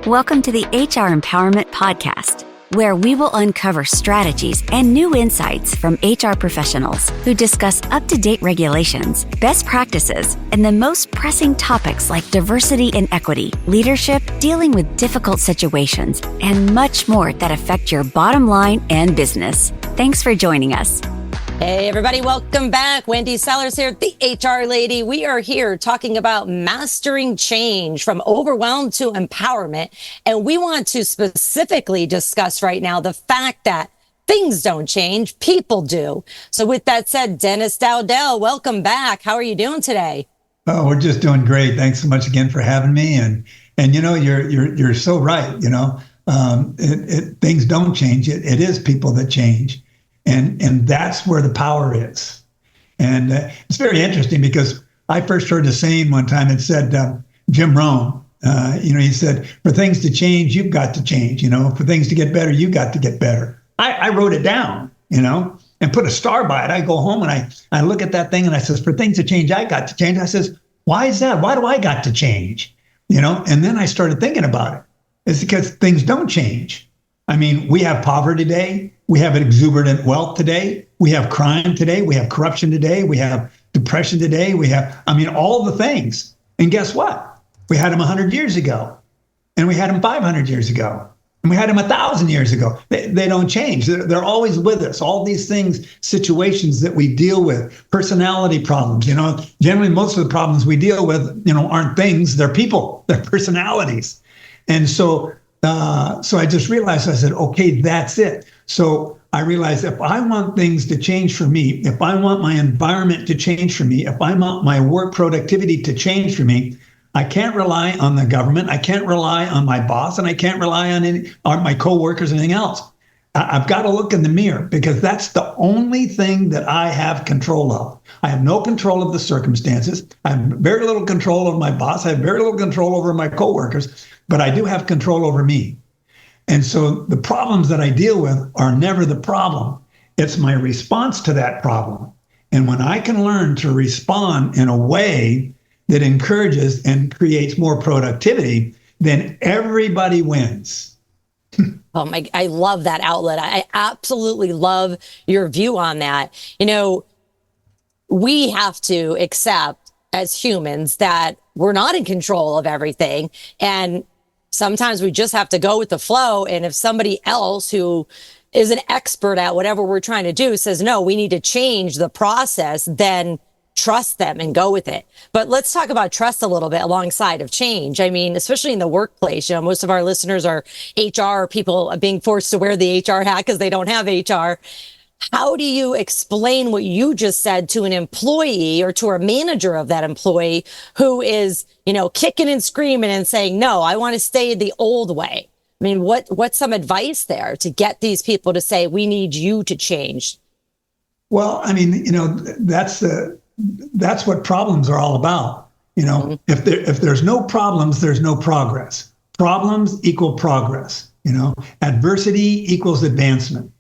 Welcome to the HR Empowerment Podcast, where we will uncover strategies and new insights from HR professionals who discuss up-to-date regulations, best practices, and the most pressing topics like diversity and equity, leadership, dealing with difficult situations, and much more that affect your bottom line and business. Thanks for joining us. Hey, everybody. Welcome back. Wendy Sellers here, the HR lady. We are here talking about mastering change from overwhelm to empowerment. And we want to specifically discuss right now the fact that things don't change, people do. So with that said, Dennis Dowdell, welcome back. How are you doing today? Oh, we're just doing great. Thanks so much again for having me. And you know, you're so right. You know, things don't change. It is people that change. And that's where the power is. And it's very interesting because I first heard a saying one time. It said, Jim Rohn, he said, for things to change, you've got to change. You know, for things to get better, you got to get better. I wrote it down, and put a star by it. I go home and I look at that thing and I says, for things to change, I got to change. I says, why is that? Why do I got to change? And then I started thinking about it. It's because things don't change. I mean, we have poverty today. We have exuberant wealth today. We have crime today. We have corruption today. We have depression today. We have, all the things. And guess what? We had them 100 years ago. And we had them 500 years ago. And we had them 1,000 years ago. They don't change. They're always with us. All these things, situations that we deal with, personality problems, generally most of the problems we deal with, aren't things. They're people. They're personalities. And so I just realized, I said, okay, that's it. So I realized if I want things to change for me, if I want my environment to change for me, if I want my work productivity to change for me, I can't rely on the government. I can't rely on my boss, and I can't rely on my coworkers or anything else. I've got to look in the mirror because that's the only thing that I have control of. I have no control of the circumstances. I have very little control of my boss. I have very little control over my coworkers, but I do have control over me. And so the problems that I deal with are never the problem. It's my response to that problem. And when I can learn to respond in a way that encourages and creates more productivity, then everybody wins. I love that outlet. I absolutely love your view on that. We have to accept as humans that we're not in control of everything. And sometimes we just have to go with the flow. And if somebody else who is an expert at whatever we're trying to do says, no, we need to change the process, then trust them and go with it. But let's talk about trust a little bit alongside of change. Especially in the workplace, most of our listeners are HR people being forced to wear the HR hat because they don't have HR. How do you explain what you just said to an employee or to a manager of that employee who is, kicking and screaming and saying, no, I want to stay the old way? What's some advice there to get these people to say, we need you to change? Well, that's what problems are all about. If there's no problems, there's no progress. Problems equal progress. Adversity equals advancement.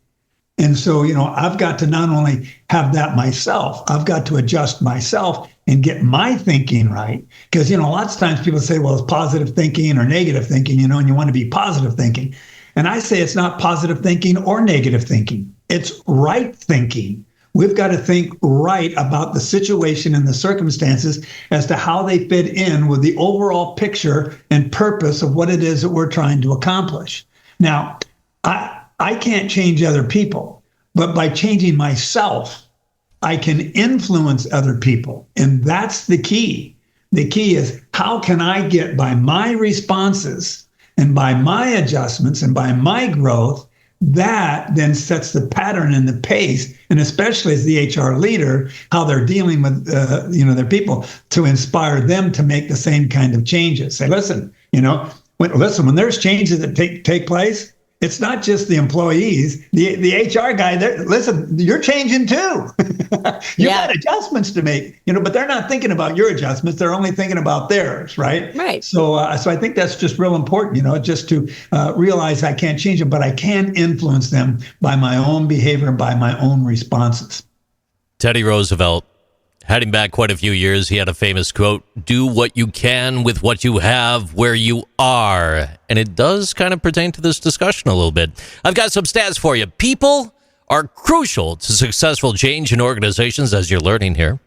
And so, I've got to not only have that myself, I've got to adjust myself and get my thinking right. Because, lots of times people say, well, it's positive thinking or negative thinking, and you want to be positive thinking. And I say it's not positive thinking or negative thinking. It's right thinking. We've got to think right about the situation and the circumstances as to how they fit in with the overall picture and purpose of what it is that we're trying to accomplish. Now, I can't change other people, but by changing myself, I can influence other people. And that's the key. The key is how can I get by my responses and by my adjustments and by my growth, that then sets the pattern and the pace, and especially as the HR leader, how they're dealing with their people to inspire them to make the same kind of changes. Say, listen, when there's changes that take place, it's not just the employees, the HR guy. Listen, you're changing too. You got adjustments to make, but they're not thinking about your adjustments. They're only thinking about theirs, right? Right. So I think that's just real important, just to realize I can't change them, but I can influence them by my own behavior and by my own responses. Teddy Roosevelt Heading back quite a few years, he had a famous quote, "Do what you can with what you have where you are." And it does kind of pertain to this discussion a little bit. I've got some stats for you. People are crucial to successful change in organizations, as you're learning here.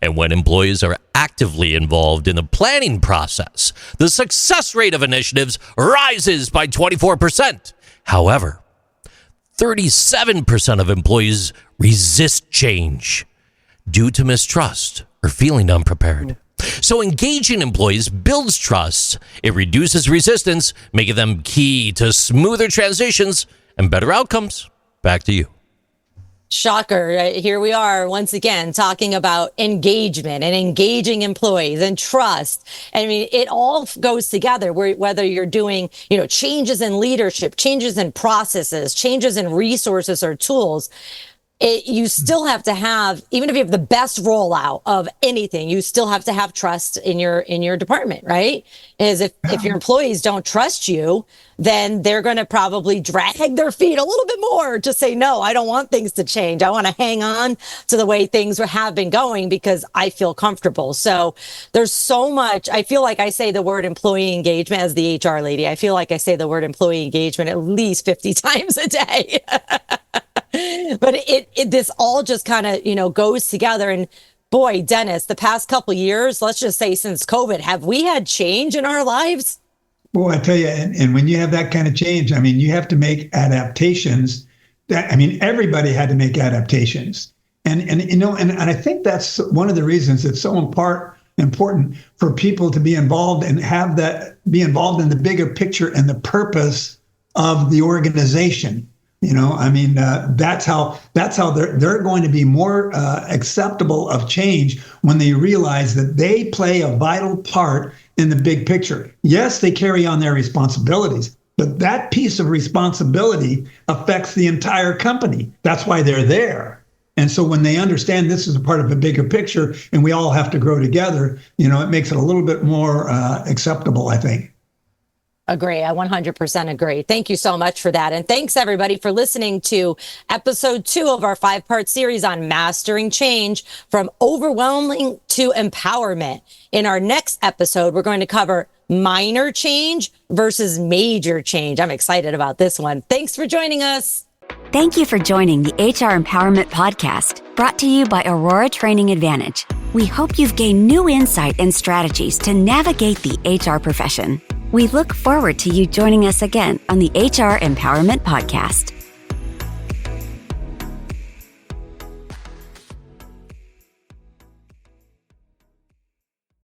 And when employees are actively involved in the planning process, the success rate of initiatives rises by 24%. However, 37% of employees resist change due to mistrust or feeling unprepared. So engaging employees builds trust. It reduces resistance, making them key to smoother transitions and better outcomes. Back to you. Shocker. Here we are once again talking about engagement and engaging employees and trust. I mean, it all goes together, whether you're doing, changes in leadership, changes in processes, changes in resources or tools. You still have to have, even if you have the best rollout of anything, you still have to have trust in your department, right? If your employees don't trust you, then they're going to probably drag their feet a little bit more to say, no, I don't want things to change. I want to hang on to the way things have been going because I feel comfortable. So there's so much. I feel like I say the word employee engagement as the HR lady. I feel like I say the word employee engagement at least 50 times a day. But this all just kind of, goes together. And boy, Dennis, the past couple of years, let's just say since COVID, have we had change in our lives? Well, I tell you, and when you have that kind of change, I mean, you have to make adaptations. Everybody had to make adaptations. And I think that's one of the reasons it's so important for people to be involved and be involved in the bigger picture and the purpose of the organization. That's how they're going to be more acceptable of change when they realize that they play a vital part in the big picture. Yes, they carry on their responsibilities, but that piece of responsibility affects the entire company. That's why they're there. And so when they understand this is a part of a bigger picture and we all have to grow together, it makes it a little bit more acceptable, I think. Agree. I 100% agree. Thank you so much for that. And thanks everybody for listening to episode 2 of our 5-part series on mastering change from overwhelming to empowerment. In our next episode, we're going to cover minor change versus major change. I'm excited about this one. Thanks for joining us. Thank you for joining the HR Empowerment Podcast, brought to you by Aurora Training Advantage. We hope you've gained new insight and strategies to navigate the HR profession. We look forward to you joining us again on the HR Empowerment Podcast.